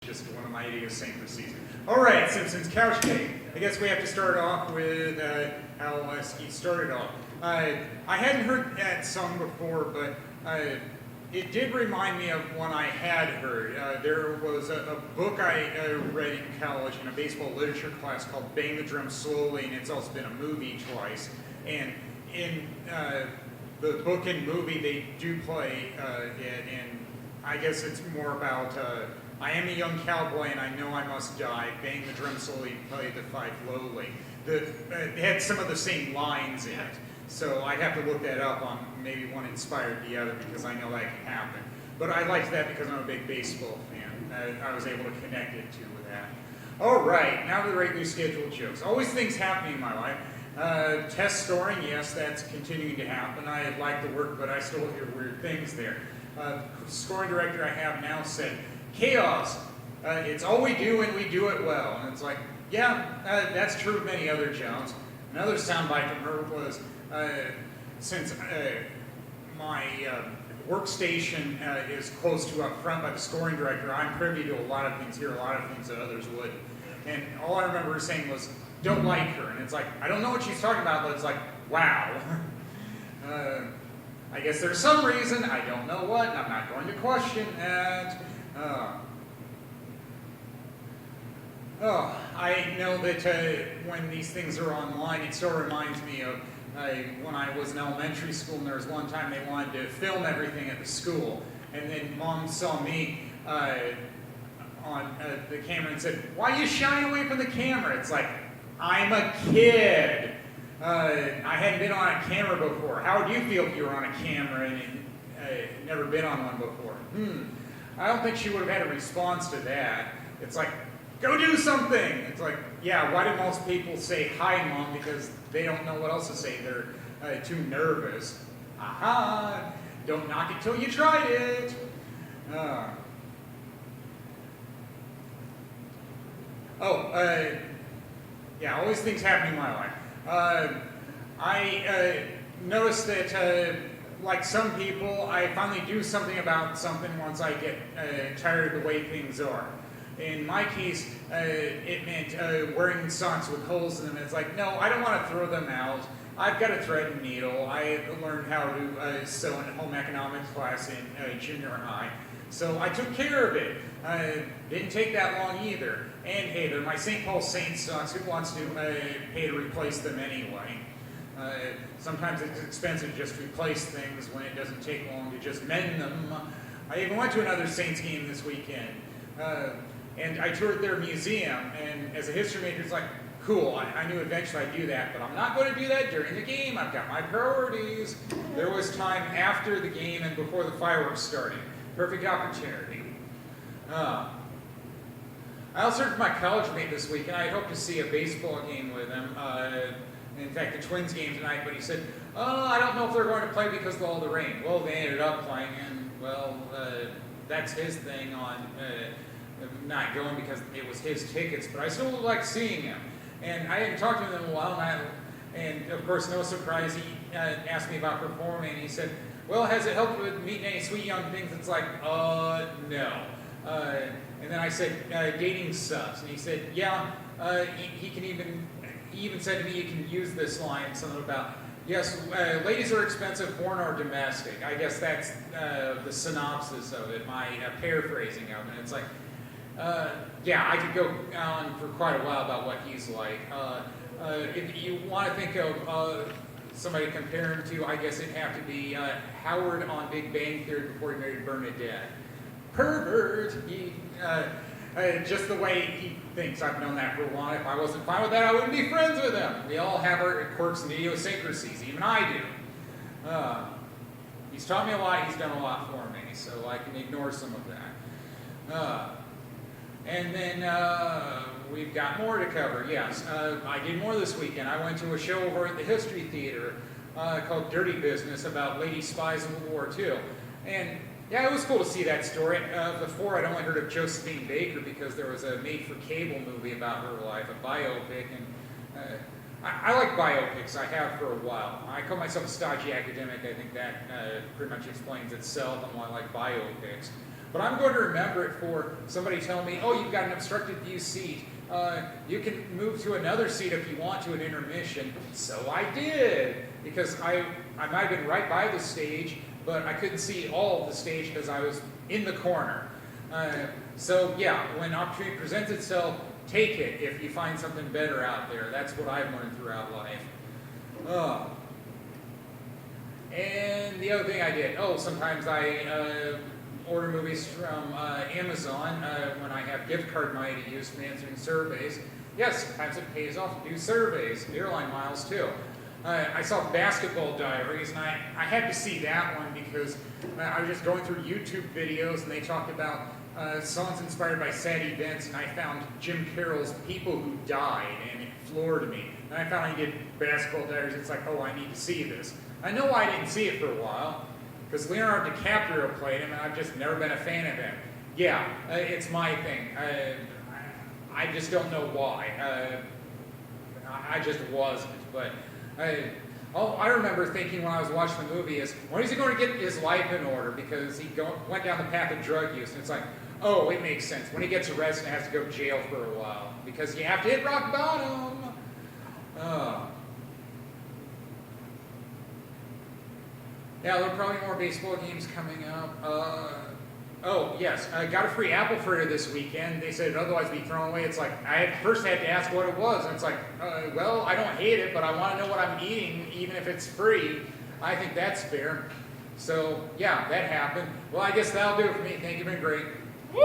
Just one of my idiosyncrasies. All right, Simpsons Couch Day. I guess we have to start off with how Ski started off. I hadn't heard that song before, but it did remind me of one I had heard. There was a book I read in college in a baseball literature class called Bang the Drum Slowly, and it's also been a movie twice. And in the book and movie, they do play it, and I guess it's more about I am a young cowboy and I know I must die. Bang the drum slowly, play the fife lowly. It had some of the same lines in it. So I'd have to look that up on maybe one inspired the other because I know that can happen. But I liked that because I'm a big baseball fan. I was able to connect it to with that. All right, now to the regularly scheduled jokes. Always things happening in my life. Test scoring, yes, that's continuing to happen. I like the work, but I still hear weird things there. Scoring director I have now said, chaos, it's all we do and we do it well. And it's like, yeah, that's true of many other jobs. Another soundbite from her was, since my workstation is close to up front by the scoring director, I'm privy to a lot of things here, a lot of things that others wouldn't. And all I remember her saying was, don't like her. And it's like, I don't know what she's talking about, but it's like, wow. I guess there's some reason, I don't know what, and I'm not going to question that. I know that when these things are online, it still reminds me of when I was in elementary school, and there was one time they wanted to film everything at the school, and then Mom saw me on the camera and said, why are you shying away from the camera? It's like, I'm a kid. I hadn't been on a camera before. How would you feel if you were on a camera and never been on one before? I don't think she would have had a response to that. It's like, go do something. It's like, yeah, why do most people say hi, Mom? Because they don't know what else to say. They're too nervous. Aha! Don't knock it till you tried it. Yeah, always things happening in my life. I noticed that, like some people, I finally do something about something once I get tired of the way things are. In my case, it meant wearing socks with holes in them. It's like, no, I don't want to throw them out. I've got a thread and needle. I learned how to sew in home economics class in junior high. So I took care of it. Didn't take that long either. And hey, they're my St. Paul Saints socks. Who wants to pay to replace them anyway? Sometimes it's expensive to just replace things when it doesn't take long to just mend them. I even went to another Saints game this weekend. And I toured their museum, and as a history major, it's like, cool, I knew eventually I'd do that, but I'm not going to do that during the game. I've got my priorities. There was time after the game and before the fireworks started. Perfect opportunity. I also heard from my college mate this week, and I hope to see a baseball game with him. In fact, the Twins game tonight, but he said, I don't know if they're going to play because of all the rain. Well, they ended up playing, and, well, that's his thing on not going because it was his tickets, but I still would like seeing him. And I hadn't talked to him in a while, and of course, no surprise, he asked me about performing, and he said, well, has it helped with meeting any sweet young things? It's like, no. And then I said, dating sucks. And he said, yeah, he even said to me, you can use this line, something about, yes, ladies are expensive, foreign are domestic. I guess that's the synopsis of it, my paraphrasing of it. And it's like, yeah, I could go on for quite a while about what he's like. If you want to think of somebody to compare him to, I guess it'd have to be Howard on Big Bang Theory before he married Bernadette. Pervert! Just the way he thinks. I've known that for a while. If I wasn't fine with that, I wouldn't be friends with him. We all have our quirks and idiosyncrasies. Even I do. He's taught me a lot. He's done a lot for me, so I can ignore some of that. And then we've got more to cover. Yes, I did more this weekend. I went to a show over at the History Theater called Dirty Business about lady spies in World War II. And yeah, it was cool to see that story. Before, I'd only heard of Josephine Baker because there was a made-for-cable movie about her life, a biopic. And I like biopics. I have for a while. I call myself a stodgy academic. I think that pretty much explains itself and why I like biopics. but I'm going to remember it for somebody telling me, oh, you've got an obstructed view seat. You can move to another seat if you want to at intermission. So I did, because I might have been right by the stage, but I couldn't see all of the stage because I was in the corner. So yeah, when opportunity presents itself, take it if you find something better out there. That's what I've learned throughout life. And the other thing I did, sometimes I order movies from Amazon when I have gift card money to use for answering surveys. Yes, sometimes it pays off to do surveys, airline miles too. I saw Basketball Diaries, and I had to see that one because I was just going through YouTube videos, and they talked about songs inspired by sad events, and I found Jim Carroll's People Who Died, and it floored me. And I finally did Basketball Diaries. It's like, I need to see this. I know I didn't see it for a while, because Leonardo DiCaprio played him, and I've just never been a fan of him. Yeah, it's my thing. I just don't know why. I just wasn't. But I remember thinking when I was watching the movie is, when is he going to get his life in order? Because he went down the path of drug use, and it's like, it makes sense. When he gets arrested and has to go to jail for a while, because you have to hit rock bottom. Yeah, there are probably more baseball games coming up. Yes, I got a free apple fritter this weekend. They said it'd otherwise be thrown away. It's like, I first had to ask what it was, and it's like, I don't hate it, but I want to know what I'm eating, even if it's free. I think that's fair. So, yeah, that happened. Well, I guess that'll do it for me. Thank you, been great. Woo!